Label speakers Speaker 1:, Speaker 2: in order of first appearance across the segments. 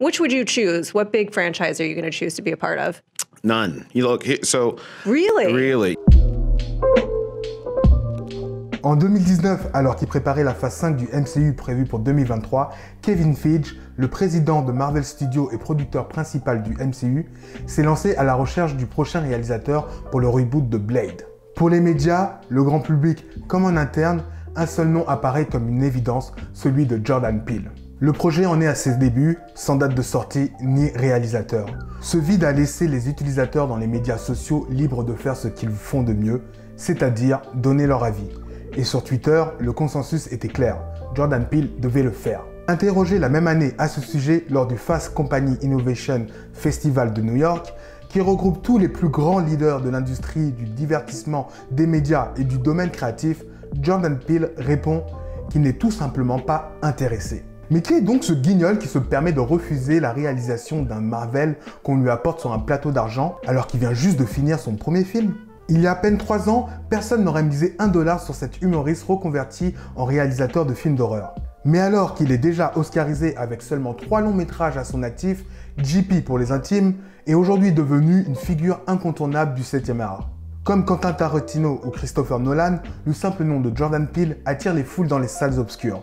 Speaker 1: Which would you choose? What big franchise are you going to choose to be a part of?
Speaker 2: None. So
Speaker 1: Really?
Speaker 2: Really.
Speaker 3: En 2019, alors qu'il préparait la phase 5 du MCU prévue pour 2023, Kevin Feige, le président de Marvel Studios et producteur principal du MCU, s'est lancé à la recherche du prochain réalisateur pour le reboot de Blade. Pour les médias, le grand public comme en interne, un seul nom apparaît comme une évidence, celui de Jordan Peele. Le projet en est à ses débuts, sans date de sortie ni réalisateur. Ce vide a laissé les utilisateurs dans les médias sociaux libres de faire ce qu'ils font de mieux, c'est-à-dire donner leur avis. Et sur Twitter, le consensus était clair, Jordan Peele devait le faire. Interrogé la même année à ce sujet lors du Fast Company Innovation Festival de New York, qui regroupe tous les plus grands leaders de l'industrie du divertissement, des médias et du domaine créatif, Jordan Peele répond qu'il n'est tout simplement pas intéressé. Mais qui est donc ce guignol qui se permet de refuser la réalisation d'un Marvel qu'on lui apporte sur un plateau d'argent alors qu'il vient juste de finir son premier film? Il y a à peine 3 ans, personne n'aurait misé $1 sur cet humoriste reconverti en réalisateur de films d'horreur. Mais alors qu'il est déjà oscarisé avec seulement 3 longs métrages à son actif, JP pour les intimes est aujourd'hui devenu une figure incontournable du 7e art. Comme Quentin Tarantino ou Christopher Nolan, le simple nom de Jordan Peele attire les foules dans les salles obscures.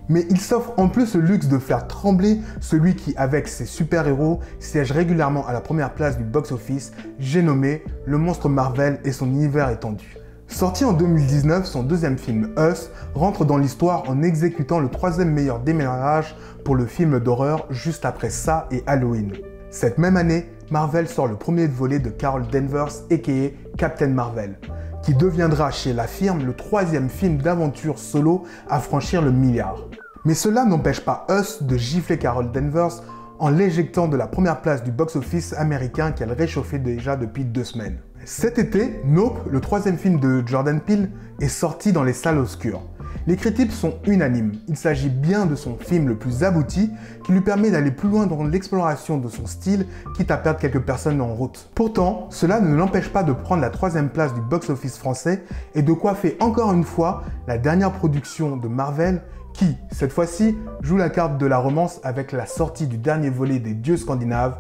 Speaker 3: Mais il s'offre en plus le luxe de faire trembler celui qui, avec ses super-héros, siège régulièrement à la première place du box-office, j'ai nommé le monstre Marvel et son univers étendu. Sorti en 2019, son deuxième film, Us, rentre dans l'histoire en exécutant le 3e meilleur démarrage pour le film d'horreur juste après ça et Halloween. Cette même année, Marvel sort le premier volet de Carol Danvers, a.k.a. Captain Marvel, qui deviendra chez la firme le 3e film d'aventure solo à franchir le milliard. Mais cela n'empêche pas Us de gifler Carol Danvers en l'éjectant de la première place du box-office américain qu'elle réchauffait déjà depuis 2 semaines. Cet été, Nope, le 3e film de Jordan Peele, est sorti dans les salles obscures. Les critiques sont unanimes, il s'agit bien de son film le plus abouti qui lui permet d'aller plus loin dans l'exploration de son style, quitte à perdre quelques personnes en route. Pourtant, cela ne l'empêche pas de prendre la 3e place du box-office français et de coiffer encore une fois la dernière production de Marvel qui, cette fois-ci, joue la carte de la romance avec la sortie du dernier volet des dieux scandinaves,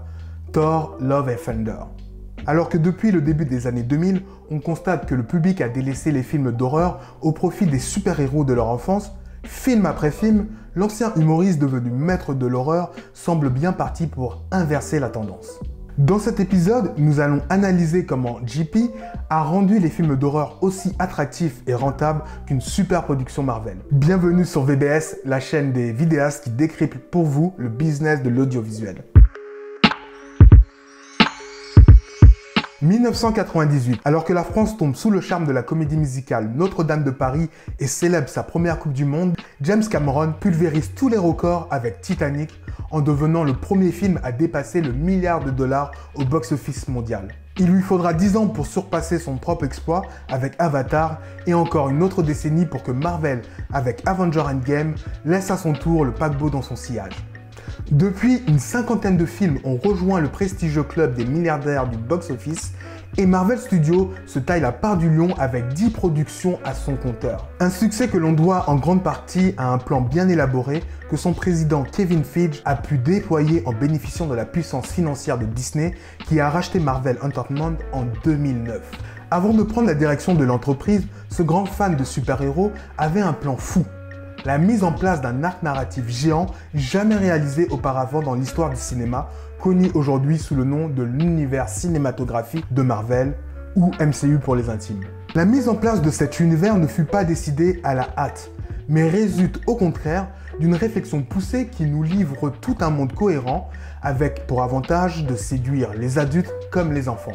Speaker 3: Thor Love and Thunder. Alors que depuis le début des années 2000, on constate que le public a délaissé les films d'horreur au profit des super-héros de leur enfance, film après film, l'ancien humoriste devenu maître de l'horreur semble bien parti pour inverser la tendance. Dans cet épisode, nous allons analyser comment JP a rendu les films d'horreur aussi attractifs et rentables qu'une super production Marvel. Bienvenue sur VBS, la chaîne des vidéastes qui décrypte pour vous le business de l'audiovisuel. 1998, alors que la France tombe sous le charme de la comédie musicale Notre-Dame de Paris et célèbre sa première Coupe du Monde, James Cameron pulvérise tous les records avec Titanic en devenant le premier film à dépasser le $1 milliard au box-office mondial. Il lui faudra 10 ans pour surpasser son propre exploit avec Avatar et encore une autre décennie pour que Marvel, avec Avengers Endgame, laisse à son tour le paquebot dans son sillage. Depuis, une 50aine de films ont rejoint le prestigieux club des milliardaires du box-office et Marvel Studios se taille la part du lion avec 10 productions à son compteur. Un succès que l'on doit en grande partie à un plan bien élaboré que son président Kevin Feige a pu déployer en bénéficiant de la puissance financière de Disney qui a racheté Marvel Entertainment en 2009. Avant de prendre la direction de l'entreprise, ce grand fan de super-héros avait un plan fou. La mise en place d'un arc narratif géant jamais réalisé auparavant dans l'histoire du cinéma, connu aujourd'hui sous le nom de l'univers cinématographique de Marvel, ou MCU pour les intimes. La mise en place de cet univers ne fut pas décidée à la hâte, mais résulte au contraire d'une réflexion poussée qui nous livre tout un monde cohérent, avec pour avantage de séduire les adultes comme les enfants.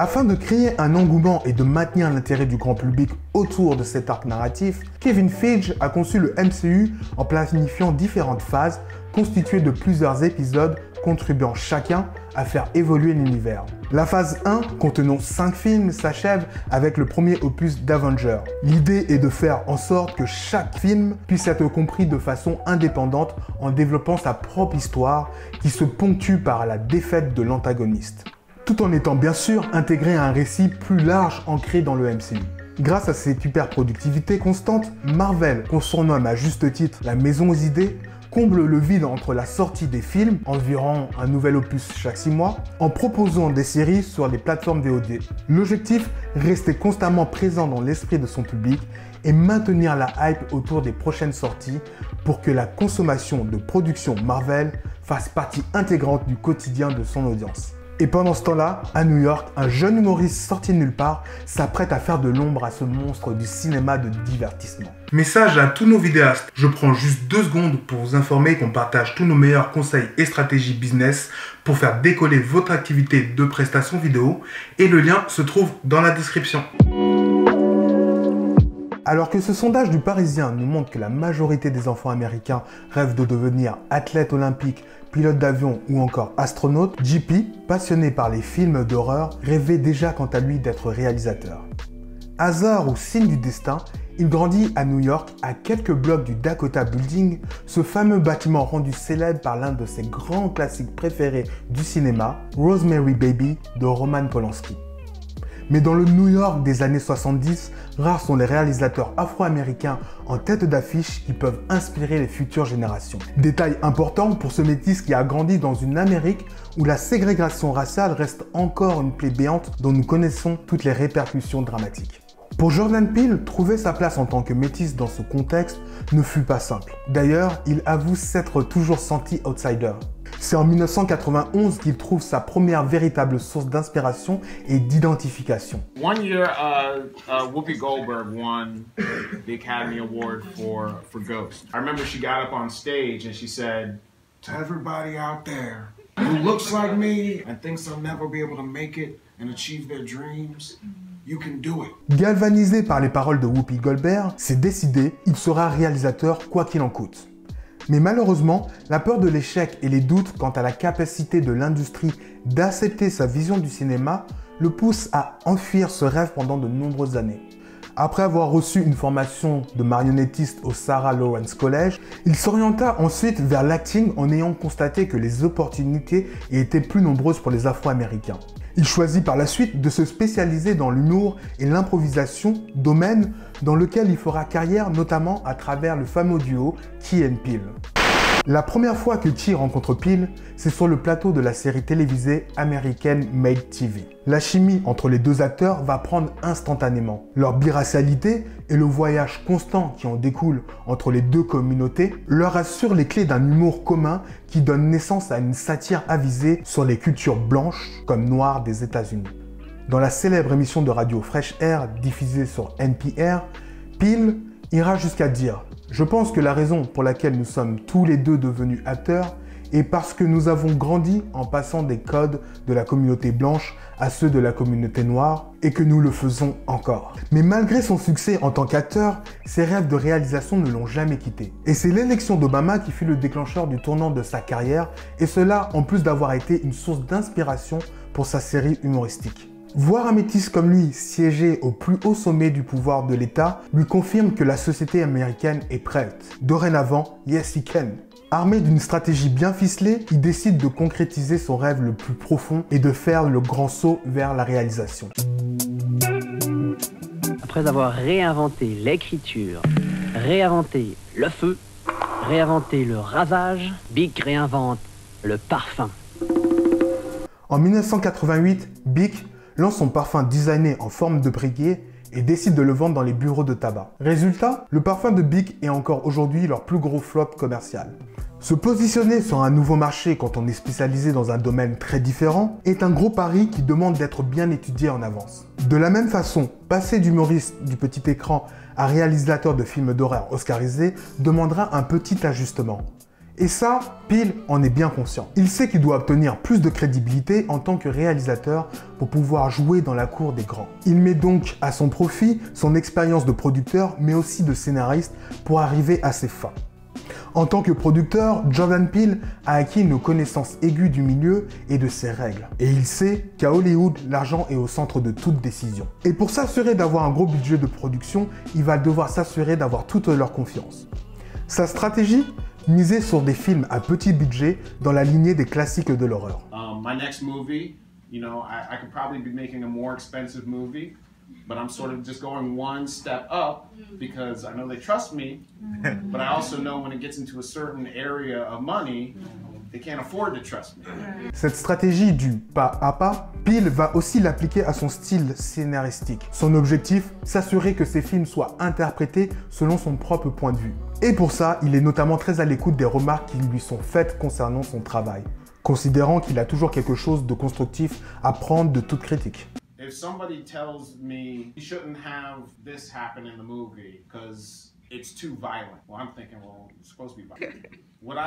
Speaker 3: Afin de créer un engouement et de maintenir l'intérêt du grand public autour de cet arc narratif, Kevin Feige a conçu le MCU en planifiant différentes phases constituées de plusieurs épisodes contribuant chacun à faire évoluer l'univers. La phase 1, contenant 5 films, s'achève avec le premier opus d'Avengers. L'idée est de faire en sorte que chaque film puisse être compris de façon indépendante en développant sa propre histoire qui se ponctue par la défaite de l'antagoniste, tout en étant bien sûr intégré à un récit plus large ancré dans le MCU. Grâce à cette hyper-productivité constante, Marvel, qu'on surnomme à juste titre la maison aux idées, comble le vide entre la sortie des films, environ un nouvel opus chaque 6 mois, en proposant des séries sur les plateformes VOD. L'objectif, rester constamment présent dans l'esprit de son public et maintenir la hype autour des prochaines sorties pour que la consommation de productions Marvel fasse partie intégrante du quotidien de son audience. Et pendant ce temps-là, à New York, un jeune humoriste sorti de nulle part s'apprête à faire de l'ombre à ce monstre du cinéma de divertissement. Message à tous nos vidéastes, je prends juste 2 secondes pour vous informer qu'on partage tous nos meilleurs conseils et stratégies business pour faire décoller votre activité de prestation vidéo et le lien se trouve dans la description. Alors que ce sondage du Parisien nous montre que la majorité des enfants américains rêvent de devenir athlète olympique, pilote d'avion ou encore astronaute, JP, passionné par les films d'horreur, rêvait déjà quant à lui d'être réalisateur. Hasard ou signe du destin, il grandit à New York, à quelques blocs du Dakota Building, ce fameux bâtiment rendu célèbre par l'un de ses grands classiques préférés du cinéma, Rosemary Baby de Roman Polanski. Mais dans le New York des années 70, rares sont les réalisateurs afro-américains en tête d'affiche qui peuvent inspirer les futures générations. Détail important pour ce métis qui a grandi dans une Amérique où la ségrégation raciale reste encore une plaie béante dont nous connaissons toutes les répercussions dramatiques. Pour Jordan Peele, trouver sa place en tant que métis dans ce contexte ne fut pas simple. D'ailleurs, il avoue s'être toujours senti outsider. C'est en 1991 qu'il trouve sa première véritable source d'inspiration et d'identification.
Speaker 4: One year, Whoopi Goldberg won the Academy Award for Ghost. I remember she got up on stage and she said, "To everybody out there who looks like me and thinks they'll never be able to make it and achieve their dreams, you can do it."
Speaker 3: Galvanisé par les paroles de Whoopi Goldberg, c'est décidé, il sera réalisateur quoi qu'il en coûte. Mais malheureusement, la peur de l'échec et les doutes quant à la capacité de l'industrie d'accepter sa vision du cinéma le poussent à enfuir ce rêve pendant de nombreuses années. Après avoir reçu une formation de marionnettiste au Sarah Lawrence College, il s'orienta ensuite vers l'acting en ayant constaté que les opportunités étaient plus nombreuses pour les Afro-Américains. Il choisit par la suite de se spécialiser dans l'humour et l'improvisation, domaine dans lequel il fera carrière notamment à travers le fameux duo Key and Peele. La première fois que Key rencontre Peele, c'est sur le plateau de la série télévisée américaine Made TV. La chimie entre les deux acteurs va prendre instantanément. Leur biracialité et le voyage constant qui en découle entre les deux communautés leur assurent les clés d'un humour commun qui donne naissance à une satire avisée sur les cultures blanches comme noires des États-Unis. Dans la célèbre émission de radio Fresh Air diffusée sur NPR, Peele ira jusqu'à dire « Je pense que la raison pour laquelle nous sommes tous les deux devenus acteurs est parce que nous avons grandi en passant des codes de la communauté blanche à ceux de la communauté noire et que nous le faisons encore. » Mais malgré son succès en tant qu'acteur, ses rêves de réalisation ne l'ont jamais quitté. Et c'est l'élection d'Obama qui fut le déclencheur du tournant de sa carrière, et cela en plus d'avoir été une source d'inspiration pour sa série humoristique. Voir un métis comme lui siéger au plus haut sommet du pouvoir de l'État lui confirme que la société américaine est prête. Dorénavant, yes he can. Armé d'une stratégie bien ficelée, il décide de concrétiser son rêve le plus profond et de faire le grand saut vers la réalisation.
Speaker 5: Après avoir réinventé l'écriture, réinventé le feu, réinventé le rasage, Bic réinvente le parfum.
Speaker 3: En 1988, Bic lance son parfum designé en forme de briquet et décide de le vendre dans les bureaux de tabac. Résultat, le parfum de Bic est encore aujourd'hui leur plus gros flop commercial. Se positionner sur un nouveau marché quand on est spécialisé dans un domaine très différent est un gros pari qui demande d'être bien étudié en avance. De la même façon, passer d'humoriste du petit écran à réalisateur de films d'horreur oscarisé demandera un petit ajustement. Et ça, Peele en est bien conscient. Il sait qu'il doit obtenir plus de crédibilité en tant que réalisateur pour pouvoir jouer dans la cour des grands. Il met donc à son profit son expérience de producteur, mais aussi de scénariste pour arriver à ses fins. En tant que producteur, Jordan Peele a acquis une connaissance aiguë du milieu et de ses règles. Et il sait qu'à Hollywood, l'argent est au centre de toute décision. Et pour s'assurer d'avoir un gros budget de production, il va devoir s'assurer d'avoir toute leur confiance. Sa stratégie ? Miser sur des films à petit budget dans la lignée des classiques de l'horreur.
Speaker 4: My next movie, you know, I could probably be making a more expensive movie, but I'm sort of just going one step up because I know they trust me, but I also know when it gets into a certain area of money, they can't afford to trust me.
Speaker 3: Cette stratégie du pas à pas, Peele va aussi l'appliquer à son style scénaristique. Son objectif, s'assurer que ses films soient interprétés selon son propre point de vue. Et pour ça, il est notamment très à l'écoute des remarques qui lui sont faites concernant son travail, considérant qu'il a toujours quelque chose de constructif à prendre de toute critique.
Speaker 4: If somebody tells me you shouldn't have this happen in the movie because it's too violent, well, I'm thinking, well, it's supposed to be violent. What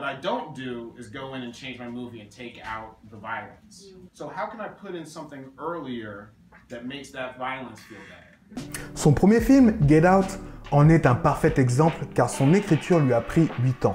Speaker 4: I don't do is go in and change my movie and take out the violence. So how can I put in something earlier that makes that violence feel better?
Speaker 3: Son premier film, Get Out, en est un parfait exemple car son écriture lui a pris 8 ans.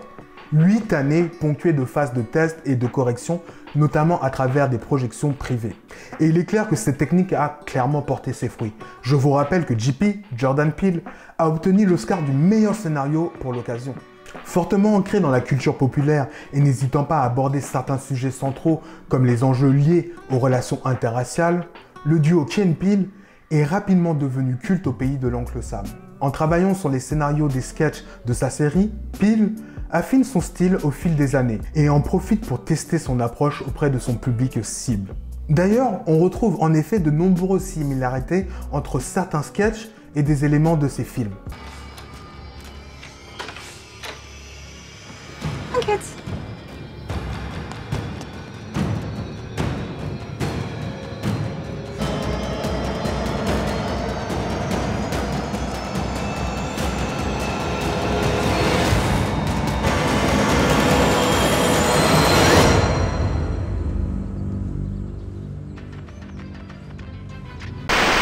Speaker 3: 8 années ponctuées de phases de test et de correction, notamment à travers des projections privées. Et il est clair que cette technique a clairement porté ses fruits. Je vous rappelle que JP, Jordan Peele, a obtenu l'Oscar du meilleur scénario pour l'occasion. Fortement ancré dans la culture populaire et n'hésitant pas à aborder certains sujets centraux comme les enjeux liés aux relations interraciales, le duo Key & Peele est rapidement devenu culte au pays de l'Oncle Sam. En travaillant sur les scénarios des sketchs de sa série, Peele affine son style au fil des années et en profite pour tester son approche auprès de son public cible. D'ailleurs, on retrouve en effet de nombreuses similarités entre certains sketchs et des éléments de ses films.
Speaker 1: Hi, kids.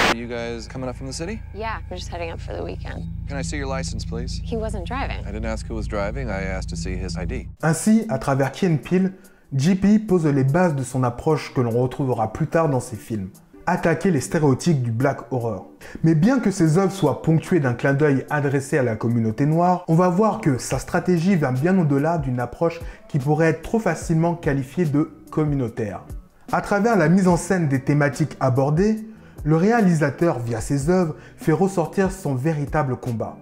Speaker 6: Are you guys coming up from the city?
Speaker 7: Yeah, we're just heading up for the weekend.
Speaker 6: Can I see your license, please?
Speaker 7: He wasn't driving.
Speaker 6: I didn't ask who was driving, I asked to see his ID.
Speaker 3: Ainsi, à travers Key & Peele, JP pose les bases de son approche que l'on retrouvera plus tard dans ses films. Attaquer les stéréotypes du black horror. Mais bien que ses œuvres soient ponctuées d'un clin d'œil adressé à la communauté noire, on va voir que sa stratégie va bien au-delà d'une approche qui pourrait être trop facilement qualifiée de communautaire. À travers la mise en scène des thématiques abordées, le réalisateur, via ses œuvres, fait ressortir son véritable combat.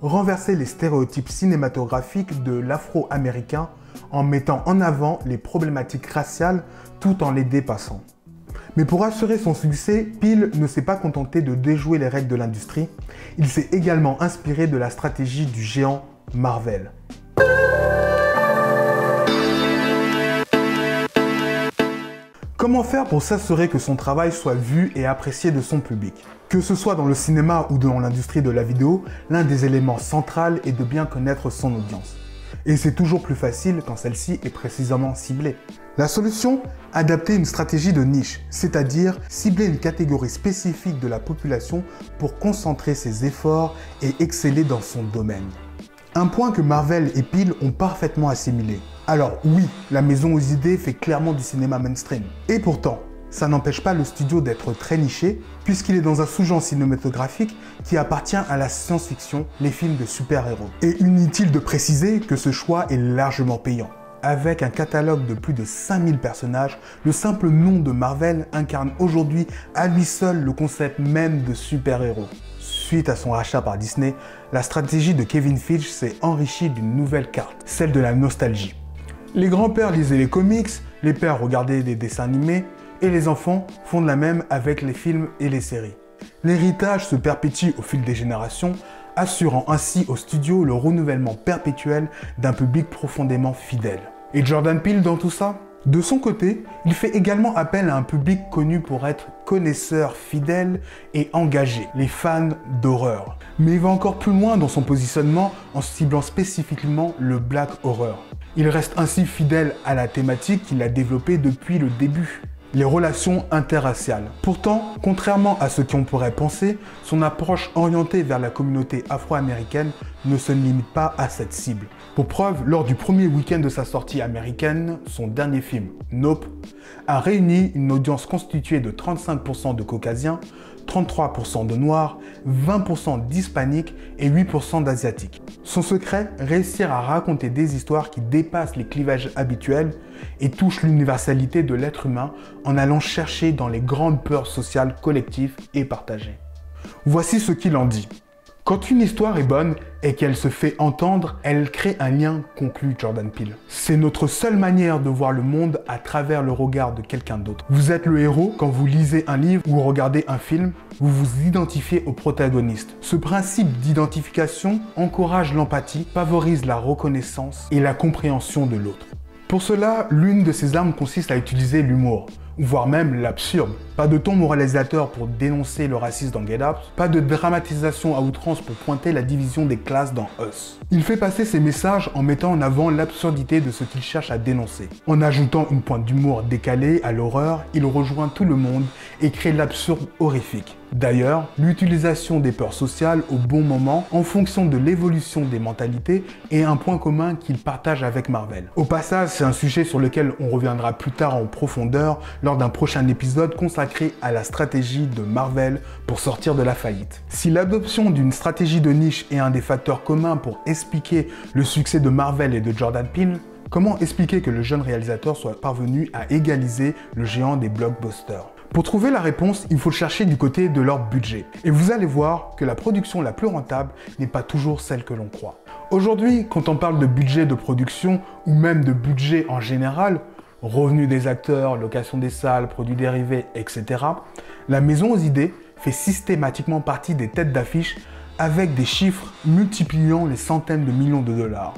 Speaker 3: Renverser les stéréotypes cinématographiques de l'afro-américain en mettant en avant les problématiques raciales tout en les dépassant. Mais pour assurer son succès, Peele ne s'est pas contenté de déjouer les règles de l'industrie, il s'est également inspiré de la stratégie du géant Marvel. Comment faire pour s'assurer que son travail soit vu et apprécié de son public? Que ce soit dans le cinéma ou dans l'industrie de la vidéo, l'un des éléments centraux est de bien connaître son audience. Et c'est toujours plus facile quand celle-ci est précisément ciblée. La solution? Adapter une stratégie de niche, c'est-à-dire cibler une catégorie spécifique de la population pour concentrer ses efforts et exceller dans son domaine. Un point que Marvel et Peele ont parfaitement assimilé. Alors oui, la maison aux idées fait clairement du cinéma mainstream. Et pourtant, ça n'empêche pas le studio d'être très niché, puisqu'il est dans un sous-genre cinématographique qui appartient à la science-fiction, les films de super-héros. Et inutile de préciser que ce choix est largement payant. Avec un catalogue de plus de 5000 personnages, le simple nom de Marvel incarne aujourd'hui à lui seul le concept même de super-héros. Suite à son rachat par Disney, la stratégie de Kevin Feige s'est enrichie d'une nouvelle carte, celle de la nostalgie. Les grands-pères lisaient les comics, les pères regardaient des dessins animés, et les enfants font de la même avec les films et les séries. L'héritage se perpétue au fil des générations, assurant ainsi au studio le renouvellement perpétuel d'un public profondément fidèle. Et Jordan Peele dans tout ça? De son côté, il fait également appel à un public connu pour être connaisseur fidèle et engagé, les fans d'horreur. Mais il va encore plus loin dans son positionnement en ciblant spécifiquement le black horror. Il reste ainsi fidèle à la thématique qu'il a développée depuis le début, les relations interraciales. Pourtant, contrairement à ce qu'on pourrait penser, son approche orientée vers la communauté afro-américaine ne se limite pas à cette cible. Pour preuve, lors du premier week-end de sa sortie américaine, son dernier film, Nope, a réuni une audience constituée de 35% de caucasiens, 33% de noirs, 20% d'hispaniques et 8% d'asiatiques. Son secret, réussir à raconter des histoires qui dépassent les clivages habituels et touchent l'universalité de l'être humain en allant chercher dans les grandes peurs sociales collectives et partagées. Voici ce qu'il en dit. Quand une histoire est bonne et qu'elle se fait entendre, elle crée un lien, conclut Jordan Peele. C'est notre seule manière de voir le monde à travers le regard de quelqu'un d'autre. Vous êtes le héros quand vous lisez un livre ou regardez un film, vous vous identifiez au protagoniste. Ce principe d'identification encourage l'empathie, favorise la reconnaissance et la compréhension de l'autre. Pour cela, l'une de ses armes consiste à utiliser l'humour, voire même l'absurde. Pas de ton moralisateur pour dénoncer le racisme dans Get Out, pas de dramatisation à outrance pour pointer la division des classes dans Us. Il fait passer ses messages en mettant en avant l'absurdité de ce qu'il cherche à dénoncer. En ajoutant une pointe d'humour décalée à l'horreur, il rejoint tout le monde et crée l'absurde horrifique. D'ailleurs, l'utilisation des peurs sociales au bon moment, en fonction de l'évolution des mentalités, est un point commun qu'il partage avec Marvel. Au passage, c'est un sujet sur lequel on reviendra plus tard en profondeur lors d'un prochain épisode consacré à la stratégie de Marvel pour sortir de la faillite. Si l'adoption d'une stratégie de niche est un des facteurs communs pour expliquer le succès de Marvel et de Jordan Peele, comment expliquer que le jeune réalisateur soit parvenu à égaliser le géant des blockbusters ? Pour trouver la réponse, il faut chercher du côté de leur budget. Et vous allez voir que la production la plus rentable n'est pas toujours celle que l'on croit. Aujourd'hui, quand on parle de budget de production, ou même de budget en général, revenus des acteurs, location des salles, produits dérivés, etc., la maison aux idées fait systématiquement partie des têtes d'affiche avec des chiffres multipliant les centaines de millions de dollars.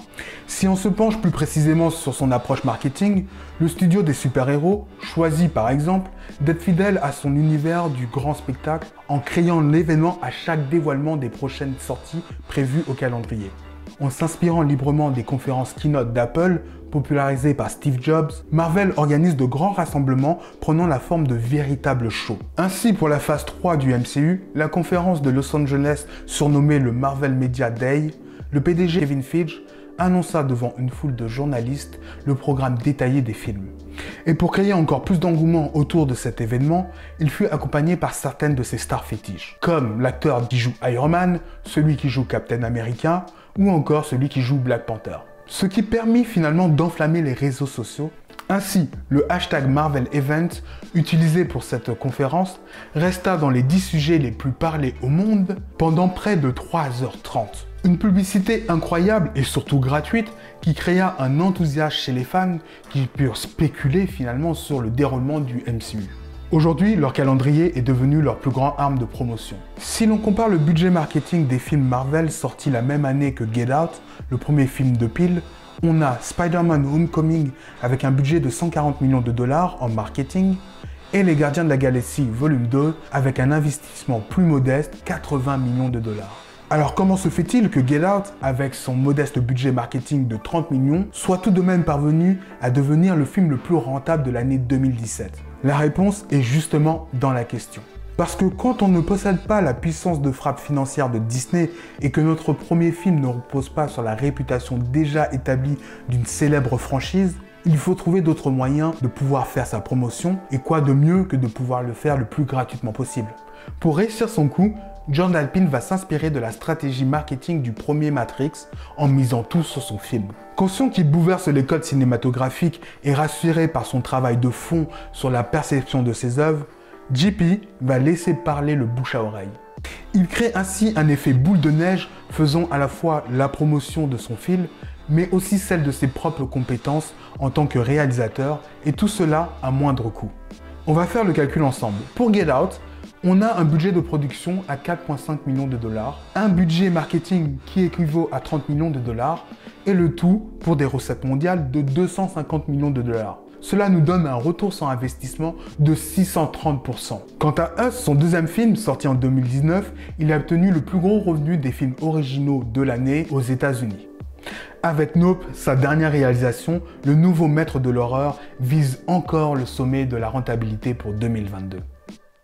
Speaker 3: Si on se penche plus précisément sur son approche marketing, le studio des super-héros choisit par exemple d'être fidèle à son univers du grand spectacle en créant l'événement à chaque dévoilement des prochaines sorties prévues au calendrier. En s'inspirant librement des conférences keynote d'Apple, popularisées par Steve Jobs, Marvel organise de grands rassemblements prenant la forme de véritables shows. Ainsi, pour la phase 3 du MCU, la conférence de Los Angeles surnommée le Marvel Media Day, le PDG Kevin Feige annonça devant une foule de journalistes le programme détaillé des films. Et pour créer encore plus d'engouement autour de cet événement, il fut accompagné par certaines de ses stars fétiches, comme l'acteur qui joue Iron Man, celui qui joue Captain America, ou encore celui qui joue Black Panther. Ce qui permit finalement d'enflammer les réseaux sociaux. Ainsi, le hashtag Marvel Event, utilisé pour cette conférence, resta dans les 10 sujets les plus parlés au monde pendant près de 3h30. Une publicité incroyable et surtout gratuite qui créa un enthousiasme chez les fans qui purent spéculer finalement sur le déroulement du MCU. Aujourd'hui, leur calendrier est devenu leur plus grande arme de promotion. Si l'on compare le budget marketing des films Marvel sortis la même année que Get Out, le premier film de Peele, on a Spider-Man Homecoming avec un budget de 140 millions de dollars en marketing et Les Gardiens de la Galaxie Volume 2 avec un investissement plus modeste, 80 millions de dollars. Alors comment se fait-il que Get Out, avec son modeste budget marketing de 30 millions, soit tout de même parvenu à devenir le film le plus rentable de l'année 2017 ? La réponse est justement dans la question. Parce que quand on ne possède pas la puissance de frappe financière de Disney et que notre premier film ne repose pas sur la réputation déjà établie d'une célèbre franchise, il faut trouver d'autres moyens de pouvoir faire sa promotion et quoi de mieux que de pouvoir le faire le plus gratuitement possible. Pour réussir son coup, Jordan Peele va s'inspirer de la stratégie marketing du premier Matrix en misant tout sur son film. Conscient qu'il bouleverse les codes cinématographiques et rassuré par son travail de fond sur la perception de ses œuvres, JP va laisser parler le bouche à oreille. Il crée ainsi un effet boule de neige faisant à la fois la promotion de son film, mais aussi celle de ses propres compétences en tant que réalisateur, et tout cela à moindre coût. On va faire le calcul ensemble. Pour Get Out, on a un budget de production à 4,5 millions de dollars, un budget marketing qui équivaut à 30 millions de dollars, et le tout pour des recettes mondiales de 250 millions de dollars. Cela nous donne un retour sur investissement de 630%. Quant à Us, son deuxième film, sorti en 2019, il a obtenu le plus gros revenu des films originaux de l'année aux États-Unis. Avec Nope, sa dernière réalisation, le nouveau maître de l'horreur vise encore le sommet de la rentabilité pour 2022.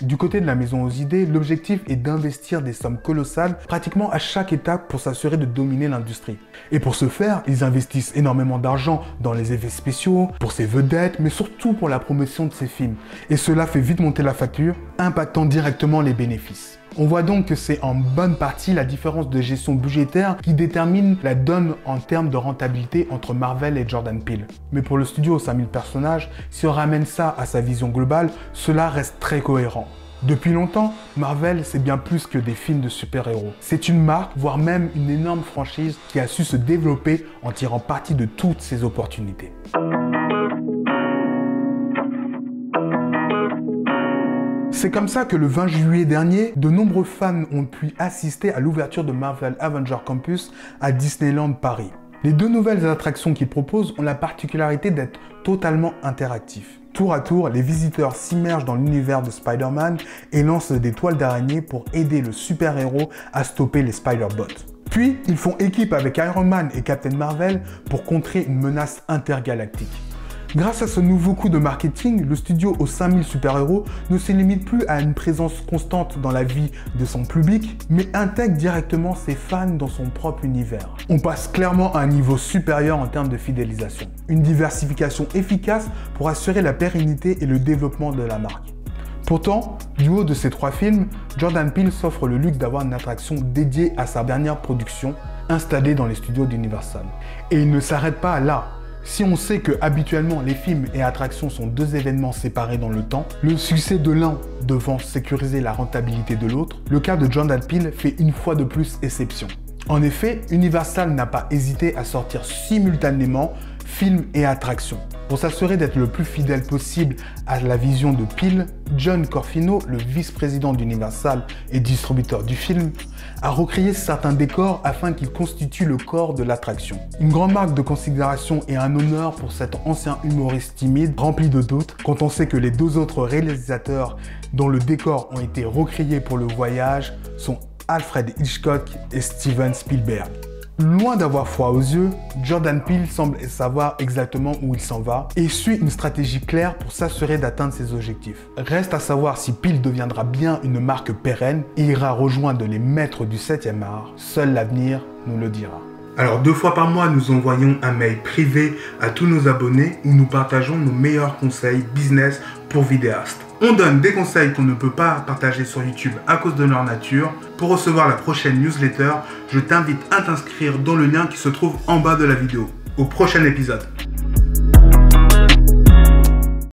Speaker 3: Du côté de la maison aux idées, l'objectif est d'investir des sommes colossales pratiquement à chaque étape pour s'assurer de dominer l'industrie. Et pour ce faire, ils investissent énormément d'argent dans les effets spéciaux, pour ses vedettes, mais surtout pour la promotion de ses films. Et cela fait vite monter la facture, impactant directement les bénéfices. On voit donc que c'est en bonne partie la différence de gestion budgétaire qui détermine la donne en termes de rentabilité entre Marvel et Jordan Peele. Mais pour le studio aux 5000 personnages, si on ramène ça à sa vision globale, cela reste très cohérent. Depuis longtemps, Marvel, c'est bien plus que des films de super-héros. C'est une marque, voire même une énorme franchise qui a su se développer en tirant parti de toutes ces opportunités. C'est comme ça que le 20 juillet dernier, de nombreux fans ont pu assister à l'ouverture de Marvel Avenger Campus à Disneyland Paris. Les 2 nouvelles attractions qu'ils proposent ont la particularité d'être totalement interactifs. Tour à tour, les visiteurs s'immergent dans l'univers de Spider-Man et lancent des toiles d'araignée pour aider le super-héros à stopper les Spider-Bots. Puis, ils font équipe avec Iron Man et Captain Marvel pour contrer une menace intergalactique. Grâce à ce nouveau coup de marketing, le studio aux 5000 super-héros ne se limite plus à une présence constante dans la vie de son public, mais intègre directement ses fans dans son propre univers. On passe clairement à un niveau supérieur en termes de fidélisation. Une diversification efficace pour assurer la pérennité et le développement de la marque. Pourtant, du haut de ces 3 films, Jordan Peele s'offre le luxe d'avoir une attraction dédiée à sa dernière production, installée dans les studios d'Universal. Et il ne s'arrête pas là. Si on sait que habituellement les films et attractions sont 2 événements séparés dans le temps, le succès de l'un devant sécuriser la rentabilité de l'autre, le cas de Jordan Peele fait une fois de plus exception. En effet, Universal n'a pas hésité à sortir simultanément films et attractions. Pour s'assurer d'être le plus fidèle possible à la vision de Peele, John Corfino, le vice-président d'Universal et distributeur du film, a recréé certains décors afin qu'ils constituent le corps de l'attraction. Une grande marque de considération et un honneur pour cet ancien humoriste timide, rempli de doutes, quand on sait que les 2 autres réalisateurs dont le décor ont été recréés pour le voyage sont Alfred Hitchcock et Steven Spielberg. Loin d'avoir froid aux yeux, Jordan Peele semble savoir exactement où il s'en va et suit une stratégie claire pour s'assurer d'atteindre ses objectifs. Reste à savoir si Peele deviendra bien une marque pérenne et ira rejoindre les maîtres du 7e art. Seul l'avenir nous le dira. Alors 2 fois par mois, nous envoyons un mail privé à tous nos abonnés où nous partageons nos meilleurs conseils business pour vidéastes. On donne des conseils qu'on ne peut pas partager sur YouTube à cause de leur nature. Pour recevoir la prochaine newsletter, je t'invite à t'inscrire dans le lien qui se trouve en bas de la vidéo. Au prochain épisode.